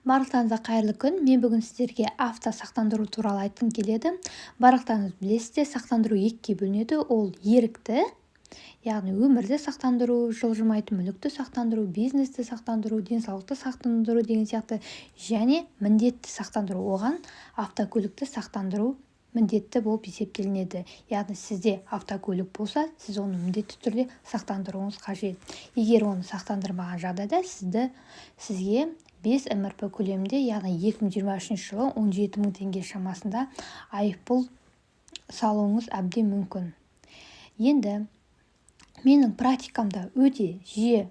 Барлықтарыңызға қайырлы күн. Мен бүгін сіздерге автосақтандыру туралы айтқым келеді. Барлықтарыңыз білесіздер, сақтандыру екіге бөлінеді. Ол ерікті, яғни өмірді сақтандыру, жылжымайтын мүлікті сақтандыру, бизнесті сақтандыру, денсаулықты сақтандыру деген сияқты, және міндетті сақтандыру. Оған автокөлікті сақтандыру міндетті болып есептелінеді. Яғни сізде автокөлік болса, сіз оны міндетті түрде сақтандыруыңыз қажет. Егер оны сақтандырмаған жағдайда сізге 5 МРП көлемінде, яғни 2023 жылы 17 мың теңге шамасында айыппұл салуыңыз әбден мүмкін. Енді менің практикамда өте жиі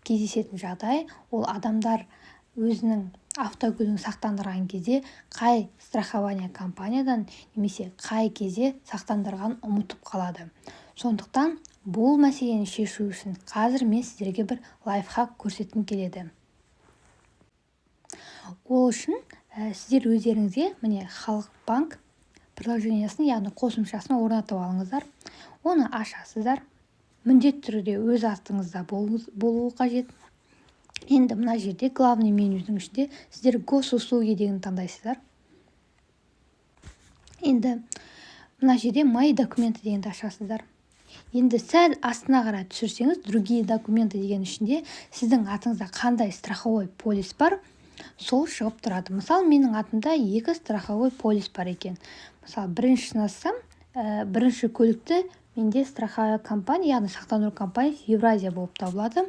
кездесетін жағдай, ол адамдар өзінің автокөлігін сақтандырған кезде қай страхование компаниядан немесе қай кезде сақтандырған ұмытып қалады. Сондықтан бұл мәселені шешу үшін қазір мен сіздерге бір лайфхак көрсеткім келеді. Ол үшін сіздер өздеріңізге міне Халық банк приложениясын, яғни қосымшасын орнатып алыңыздар. Оны ашасыздар. Міндетті түрде өз аттыңызда болуы қажет. Енді мына жерде главный менюдің ішінде сіздер госуслуги деген таңдайсыздар. Енді мына жерде мои документы дегенді ашасыздар. Енді сәл астына қарай түсірсеңіз, другие документы деген ішінде сіздің атыңызда қандай страховой полис бар, сол шығып тұрады. Мысалы, менің атымда 2 страховой полис бар екен. Мысалы, біріншісін ассам, бірінші көлікті менде страховая компания, яғни сақтандыру компаниясы Евразия болып табылады.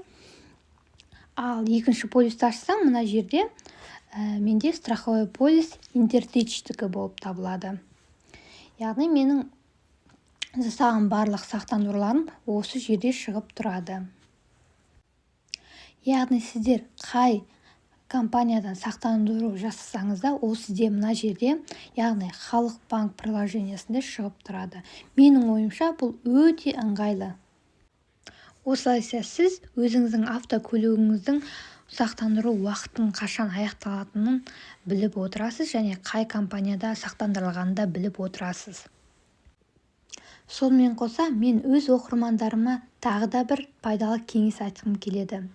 Ал екінші полисті ашсам, мына жерде менде страховой полис Интертичтікі болып табылады. Яғни менің жасаған барлық сақтандыруларым осы жерде шығып тұрады. Яғни сіздер қай компаниядан сақтандыру жасасаңыз да, ол сізде мына жерде, яғни Халық банк приложениясында шығып тұрады. Менің ойымша бұл өте ыңғайлы. Осылайша сіз өзіңіздің автокөлігіңіздің сақтандыру уақытын қашан аяқталатынын біліп отырасыз, және қай компанияда сақтандырылғанын да біліп отырасыз. Сонымен қоса, мен өз оқырмандарыма тағы да бір пайдалы кеңес айтқым келеді.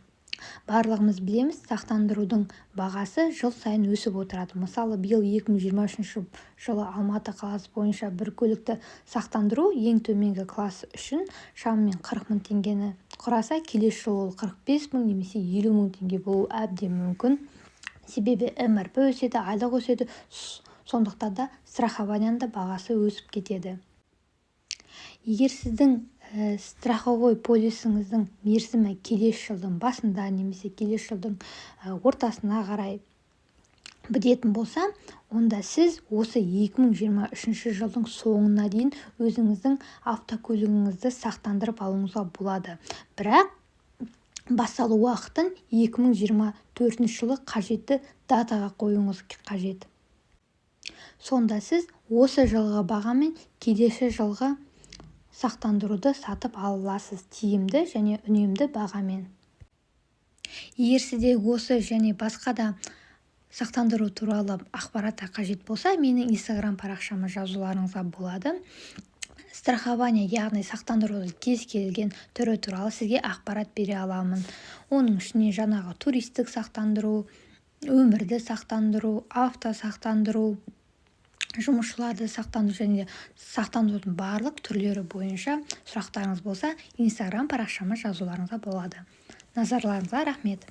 Барлығымыз білеміз, сақтандырудың бағасы жыл сайын өсіп отырады. Мысалы, биыл 2023 жылы Алматы қаласы бойынша бір көлікті сақтандыру ең төменгі класс үшін шамамен 40 мың теңгені құраса, келесі жылы ол 45 мың немесе 50 мың теңге болуы әбден мүмкін. Себебі МРП өседі, айлық өседі, сондықтан да страхованияның да бағасы өсіп кетеді. Егер сіздің страховой полисіңіздің мерзімі келесі жылдың басында немесе келесі жылдың ортасына қарай бітетін болса, онда сіз осы 2023 жылдың соңына дейін өзіңіздің автокөлігіңізді сақтандырып алуыңызға болады. Бірақ басталу уақытын 2024 жылы қажетті датаға қоюыңыз қажет. Сонда сіз осы жылғы бағамен келесі жылғы сақтандыруды сатып аласыз, тиімді және үнемді бағамен. Егер сізде осы және басқа да сақтандыру туралы ақпарат қажет болса, менің Instagram парақшама жазуларыңызға болады. Страхование, яғни сақтандырудың кез келген түрі туралы сізге ақпарат бере аламын. Оның ішіне жаңағы туристік сақтандыру, өмірді сақтандыру, автосақтандыру, жұмысшыларды сақтандыру және сақтандырудың барлық түрлері бойынша сұрақтарыңыз болса, Instagram парақшама жазуларыңызға болады. Назарларыңызға рахмет.